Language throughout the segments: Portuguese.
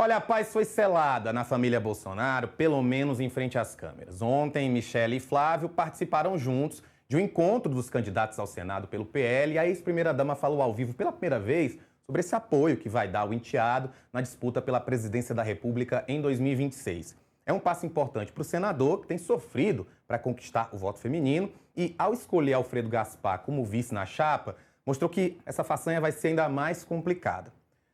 Olha, a paz foi selada na família Bolsonaro, pelo menos em frente às câmeras. Ontem, Michele e Flávio participaram juntos de um encontro dos candidatos ao Senado pelo PL e a ex-primeira-dama falou ao vivo pela primeira vez sobre esse apoio que vai dar ao enteado na disputa pela presidência da República em 2026. É um passo importante para o senador, que tem sofrido para conquistar o voto feminino e, ao escolher Alfredo Gaspar como vice na chapa, mostrou que essa façanha vai ser ainda mais complicada.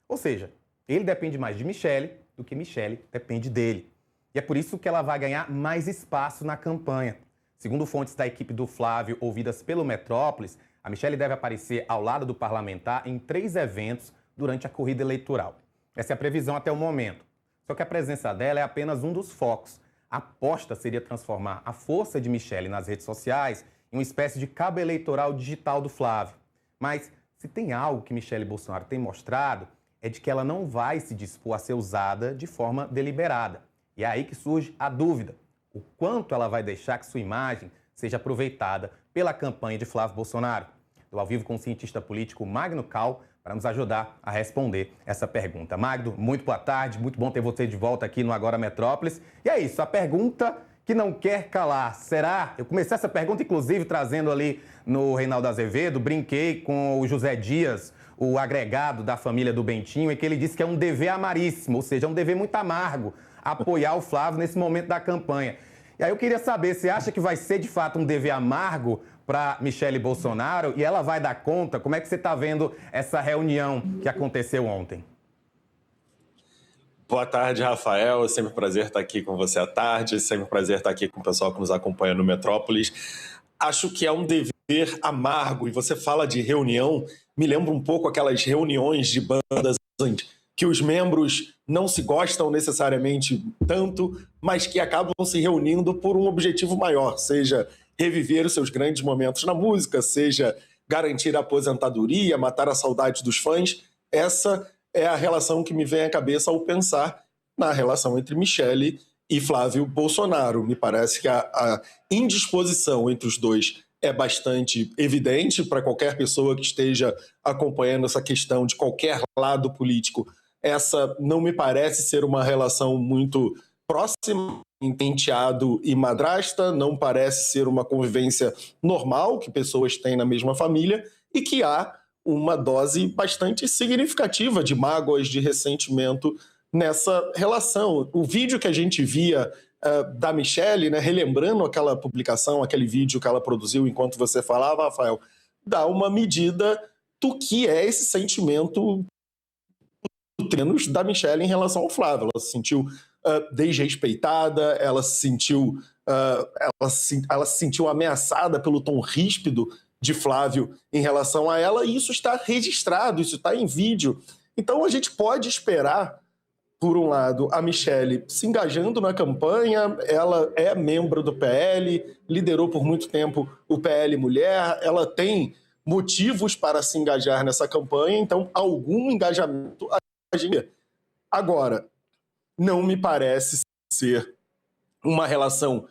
Ou seja, ele depende mais de Michele do que Michele depende dele. E é por isso que ela vai ganhar mais espaço na campanha. Segundo fontes da equipe do Flávio ouvidas pelo Metrópolis, a Michele deve aparecer ao lado do parlamentar em 3 eventos durante a corrida eleitoral. Essa é a previsão até o momento. Só que a presença dela é apenas um dos focos. A aposta seria transformar a força de Michele nas redes sociais em uma espécie de cabo eleitoral digital do Flávio. Mas se tem algo que Michele Bolsonaro tem mostrado, é de que ela não vai se dispor a ser usada de forma deliberada. E é aí que surge a dúvida: o quanto ela vai deixar que sua imagem seja aproveitada pela campanha de Flávio Bolsonaro? Estou ao vivo com o cientista político Magno Cal para nos ajudar a responder essa pergunta. Magno, muito boa tarde, muito bom ter você de volta aqui no Agora Metrópolis. E é isso, a pergunta que não quer calar. Será? Eu comecei essa pergunta, inclusive, trazendo ali no Reinaldo Azevedo, brinquei com o José Dias, o agregado da família do Bentinho, e que ele disse que é um dever amaríssimo, ou seja, é um dever muito amargo apoiar o Flávio nesse momento da campanha. E aí eu queria saber, você acha que vai ser de fato um dever amargo para Michele Bolsonaro e ela vai dar conta? Como é que você está vendo essa reunião que aconteceu ontem? Boa tarde, Rafael. É sempre um prazer estar aqui com você à tarde, sempre um prazer estar aqui com o pessoal que nos acompanha no Metrópolis. Acho que é um dever amargo, e você fala de reunião, me lembra um pouco aquelas reuniões de bandas que os membros não se gostam necessariamente tanto, mas que acabam se reunindo por um objetivo maior, seja reviver os seus grandes momentos na música, seja garantir a aposentadoria, matar a saudade dos fãs. Essa é a relação que me vem à cabeça ao pensar na relação entre Michele e Flávio Bolsonaro. Me parece que a indisposição entre os dois é bastante evidente para qualquer pessoa que esteja acompanhando essa questão de qualquer lado político. Essa não me parece ser uma relação muito próxima entre enteado e madrasta, não parece ser uma convivência normal que pessoas têm na mesma família e que há uma dose bastante significativa de mágoas, de ressentimento nessa relação. O vídeo que a gente via da Michele, né, relembrando aquela publicação, aquele vídeo que ela produziu enquanto você falava, Rafael, dá uma medida do que é esse sentimento da Michele em relação ao Flávio. Ela se sentiu desrespeitada, ela se sentiu ameaçada pelo tom ríspido de Flávio em relação a ela, e isso está registrado, isso está em vídeo. Então a gente pode esperar, por um lado, a Michele se engajando na campanha. Ela é membro do PL, liderou por muito tempo o PL Mulher, ela tem motivos para se engajar nessa campanha, então algum engajamento agiria. Agora, não me parece ser uma relação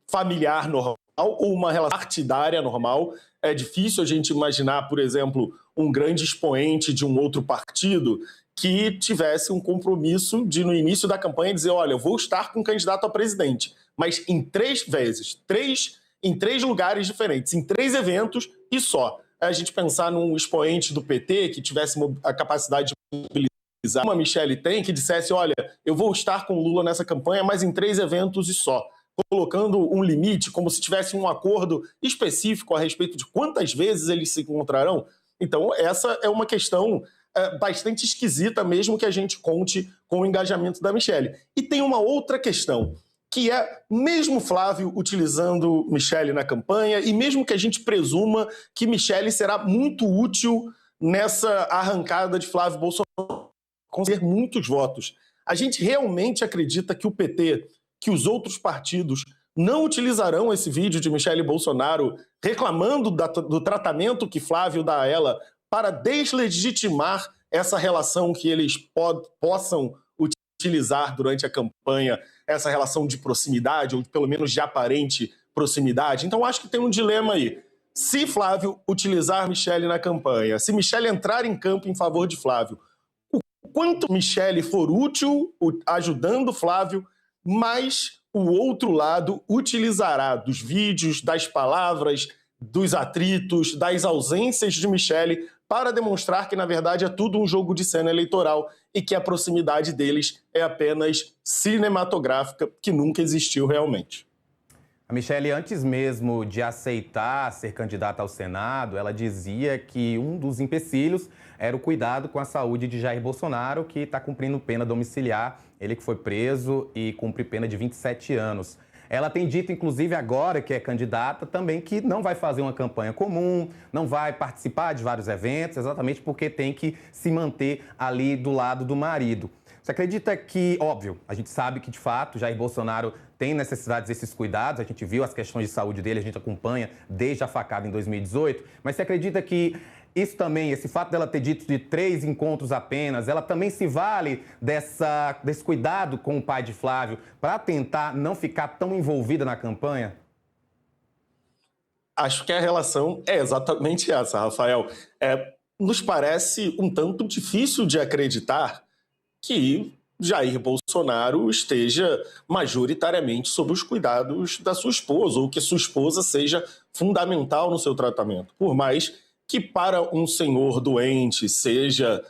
familiar normal ou uma relação partidária normal. É difícil a gente imaginar, por exemplo, um grande expoente de um outro partido que tivesse um compromisso de, no início da campanha, dizer: olha, eu vou estar com um candidato a presidente, mas em 3 vezes, em 3 lugares diferentes, em 3 eventos e só. A gente pensar num expoente do PT que tivesse a capacidade de mobilizar, como a Michele tem, que dissesse: olha, eu vou estar com o Lula nessa campanha, mas em 3 eventos e só, colocando um limite, como se tivesse um acordo específico a respeito de quantas vezes eles se encontrarão. Então, essa é uma questão bastante esquisita, mesmo que a gente conte com o engajamento da Michele. E tem uma outra questão, que é, mesmo Flávio utilizando Michele na campanha, e mesmo que a gente presuma que Michele será muito útil nessa arrancada de Flávio Bolsonaro, conseguir muitos votos, a gente realmente acredita que o PT, que os outros partidos não utilizarão esse vídeo de Michele Bolsonaro reclamando do tratamento que Flávio dá a ela para deslegitimar essa relação que eles possam utilizar durante a campanha, essa relação de proximidade, ou pelo menos de aparente proximidade? Então acho que tem um dilema aí. Se Flávio utilizar Michele na campanha, se Michele entrar em campo em favor de Flávio, quanto Michele for útil, ajudando Flávio, mais o outro lado utilizará dos vídeos, das palavras, dos atritos, das ausências de Michele para demonstrar que, na verdade, é tudo um jogo de cena eleitoral e que a proximidade deles é apenas cinematográfica, que nunca existiu realmente. A Michele, antes mesmo de aceitar ser candidata ao Senado, ela dizia que um dos empecilhos era o cuidado com a saúde de Jair Bolsonaro, que está cumprindo pena domiciliar, ele que foi preso e cumpre pena de 27 anos. Ela tem dito, inclusive agora que é candidata, também que não vai fazer uma campanha comum, não vai participar de vários eventos, exatamente porque tem que se manter ali do lado do marido. Você acredita que, óbvio, a gente sabe que de fato Jair Bolsonaro tem necessidade desses cuidados, a gente viu as questões de saúde dele, a gente acompanha desde a facada em 2018, mas você acredita que isso também, esse fato dela ter dito de 3 encontros apenas, ela também se vale desse cuidado com o pai de Flávio para tentar não ficar tão envolvida na campanha? Acho que a relação é exatamente essa, Rafael. Nos parece um tanto difícil de acreditar que Jair Bolsonaro esteja majoritariamente sob os cuidados da sua esposa, ou que sua esposa seja fundamental no seu tratamento. Por mais que para um senhor doente seja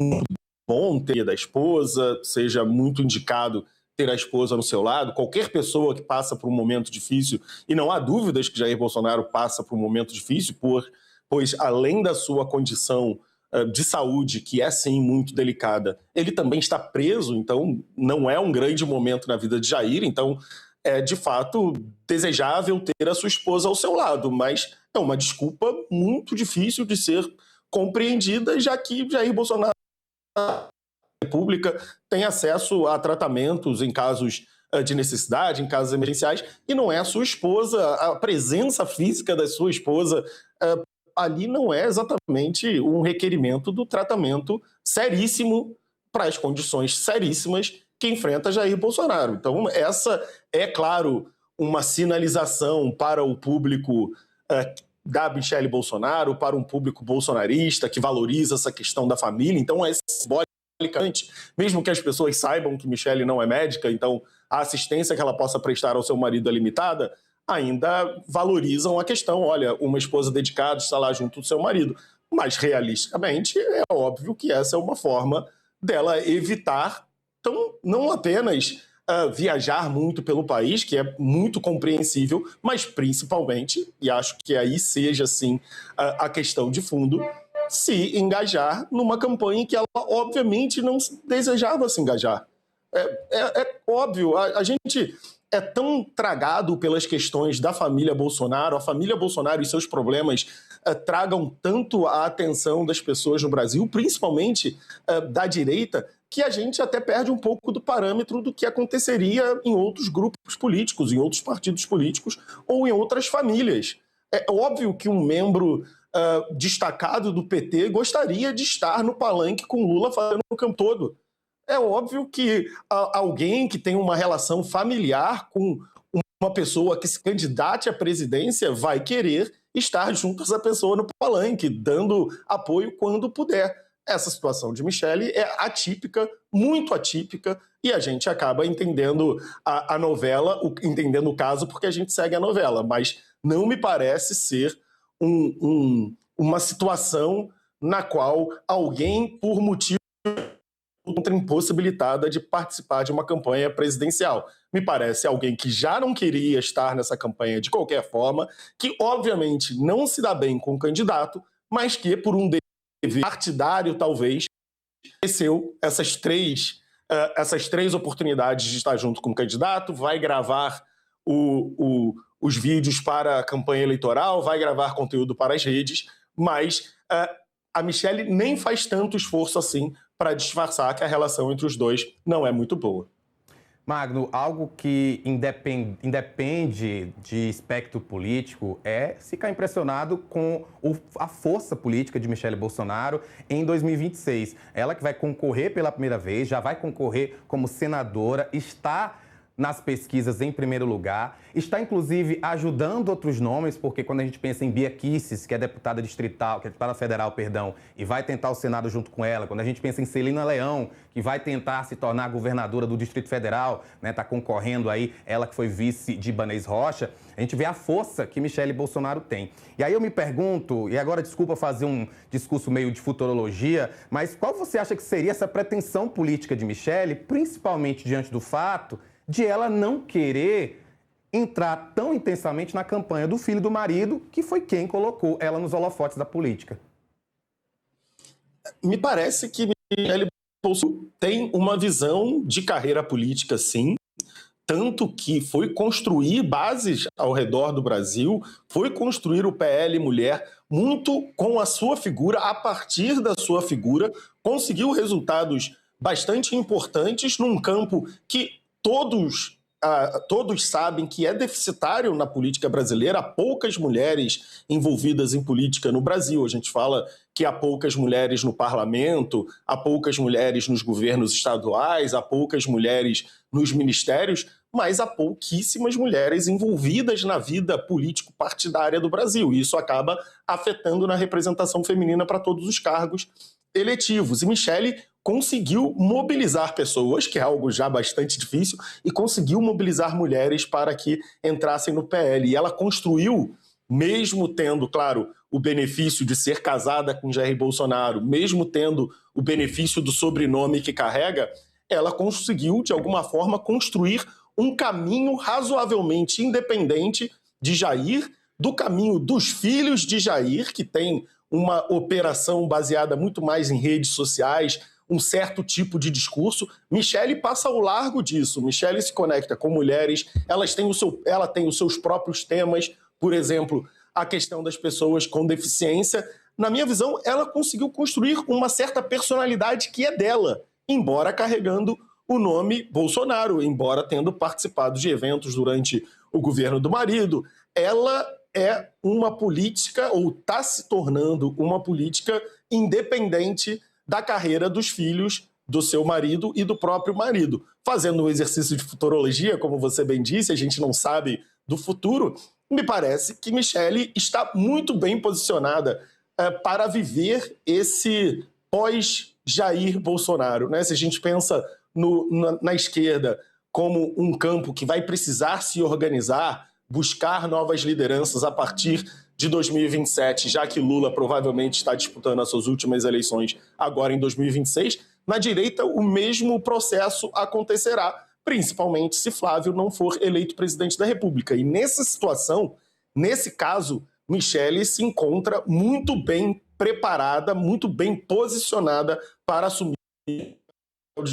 muito bom ter a esposa, seja muito indicado ter a esposa no seu lado, qualquer pessoa que passa por um momento difícil, e não há dúvidas que Jair Bolsonaro passa por um momento difícil, pois além da sua condição de saúde, que é sim muito delicada, ele também está preso, então não é um grande momento na vida de Jair, então é de fato desejável ter a sua esposa ao seu lado, mas é uma desculpa muito difícil de ser compreendida, já que Jair Bolsonaro, a República, tem acesso a tratamentos em casos de necessidade, em casos emergenciais, e não é a sua esposa, a presença física da sua esposa ali não é exatamente um requerimento do tratamento seríssimo para as condições seríssimas que enfrenta Jair Bolsonaro. Então, essa é, claro, uma sinalização para o público da Michele Bolsonaro, para um público bolsonarista que valoriza essa questão da família. Então, é simbolicamente, mesmo que as pessoas saibam que Michele não é médica, então a assistência que ela possa prestar ao seu marido é limitada, ainda valorizam a questão, olha, uma esposa dedicada está lá junto do seu marido. Mas, realisticamente, é óbvio que essa é uma forma dela evitar, então, não apenas viajar muito pelo país, que é muito compreensível, mas principalmente, e acho que aí seja, sim, a questão de fundo, se engajar numa campanha em que ela, obviamente, não desejava se engajar. É óbvio, a gente é tão tragado pelas questões da família Bolsonaro, a família Bolsonaro e seus problemas tragam tanto a atenção das pessoas no Brasil, principalmente da direita, que a gente até perde um pouco do parâmetro do que aconteceria em outros grupos políticos, em outros partidos políticos ou em outras famílias. É óbvio que um membro destacado do PT gostaria de estar no palanque com Lula fazendo o campo todo. É óbvio que alguém que tem uma relação familiar com uma pessoa que se candidate à presidência vai querer estar junto a essa pessoa no palanque, dando apoio quando puder. Essa situação de Michele é atípica, muito atípica, e a gente acaba entendendo a novela, entendendo o caso, porque a gente segue a novela, mas não me parece ser uma situação na qual alguém, por motivo impossibilitada de participar de uma campanha presidencial. Me parece alguém que já não queria estar nessa campanha de qualquer forma, que obviamente não se dá bem com o candidato, mas que por um dever partidário talvez mereceu essas três oportunidades de estar junto com o candidato, vai gravar os vídeos para a campanha eleitoral, vai gravar conteúdo para as redes, mas a Michele nem faz tanto esforço assim para disfarçar que a relação entre os dois não é muito boa. Magno, algo que independe de espectro político é ficar impressionado com a força política de Michele Bolsonaro em 2026. Ela que vai concorrer pela primeira vez, já vai concorrer como senadora, está nas pesquisas em primeiro lugar, está inclusive ajudando outros nomes, porque quando a gente pensa em Bia Kicis, que é deputada distrital, que é deputada federal, perdão, e vai tentar o Senado junto com ela, quando a gente pensa em Celina Leão, que vai tentar se tornar governadora do Distrito Federal, né, tá concorrendo aí, ela que foi vice de Ibanez Rocha, a gente vê a força que Michele Bolsonaro tem. E aí eu me pergunto, e agora desculpa fazer um discurso meio de futurologia, mas qual você acha que seria essa pretensão política de Michele, principalmente diante do fato de ela não querer entrar tão intensamente na campanha do filho do marido, que foi quem colocou ela nos holofotes da política? Me parece que Michele Bolsonaro tem uma visão de carreira política, sim, tanto que foi construir bases ao redor do Brasil, foi construir o PL Mulher muito com a sua figura, a partir da sua figura, conseguiu resultados bastante importantes num campo que todos sabem que é deficitário na política brasileira. Há poucas mulheres envolvidas em política no Brasil. A gente fala que há poucas mulheres no parlamento, há poucas mulheres nos governos estaduais, há poucas mulheres nos ministérios, mas há pouquíssimas mulheres envolvidas na vida político-partidária do Brasil. E isso acaba afetando na representação feminina para todos os cargos eletivos. E Michele conseguiu mobilizar pessoas, que é algo já bastante difícil, e conseguiu mobilizar mulheres para que entrassem no PL. E ela construiu, mesmo tendo, claro, o benefício de ser casada com Jair Bolsonaro, mesmo tendo o benefício do sobrenome que carrega, ela conseguiu, de alguma forma, construir um caminho razoavelmente independente de Jair, do caminho dos filhos de Jair, que tem uma operação baseada muito mais em redes sociais, um certo tipo de discurso. Michele passa ao largo disso. Michele se conecta com mulheres, ela tem os seus próprios temas, por exemplo, a questão das pessoas com deficiência. Na minha visão, ela conseguiu construir uma certa personalidade que é dela, embora carregando o nome Bolsonaro, embora tendo participado de eventos durante o governo do marido. Ela é uma política, ou está se tornando uma política independente da carreira dos filhos do seu marido e do próprio marido. Fazendo um exercício de futurologia, como você bem disse, a gente não sabe do futuro, me parece que Michele está muito bem posicionada para viver esse pós-Jair Bolsonaro, né? Se a gente pensa na esquerda como um campo que vai precisar se organizar, buscar novas lideranças a partir de 2027, já que Lula provavelmente está disputando as suas últimas eleições agora em 2026, na direita o mesmo processo acontecerá, principalmente se Flávio não for eleito presidente da República. E nessa situação, nesse caso, Michele se encontra muito bem preparada, muito bem posicionada para assumir.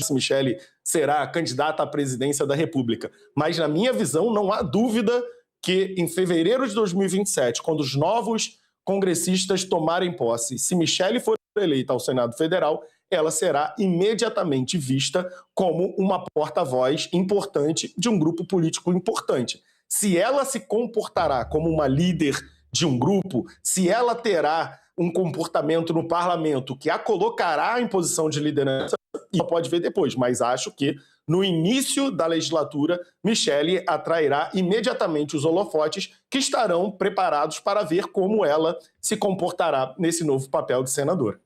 Michele será candidata à presidência da República. Mas, na minha visão, não há dúvida que em fevereiro de 2027, quando os novos congressistas tomarem posse, se Michele for eleita ao Senado Federal, ela será imediatamente vista como uma porta-voz importante de um grupo político importante. Se ela se comportará como uma líder de um grupo, se ela terá um comportamento no parlamento que a colocará em posição de liderança, isso pode ver depois, mas acho que no início da legislatura, Michele atrairá imediatamente os holofotes que estarão preparados para ver como ela se comportará nesse novo papel de senadora.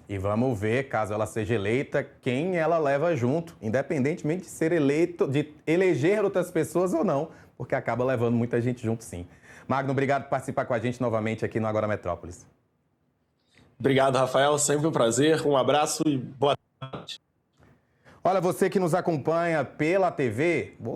E vamos ver, caso ela seja eleita, quem ela leva junto, independentemente de ser eleito, de eleger outras pessoas ou não, porque acaba levando muita gente junto, sim. Magno, obrigado por participar com a gente novamente aqui no Agora Metrópolis. Obrigado, Rafael. Sempre um prazer. Um abraço e boa tarde. Olha, você que nos acompanha pela TV...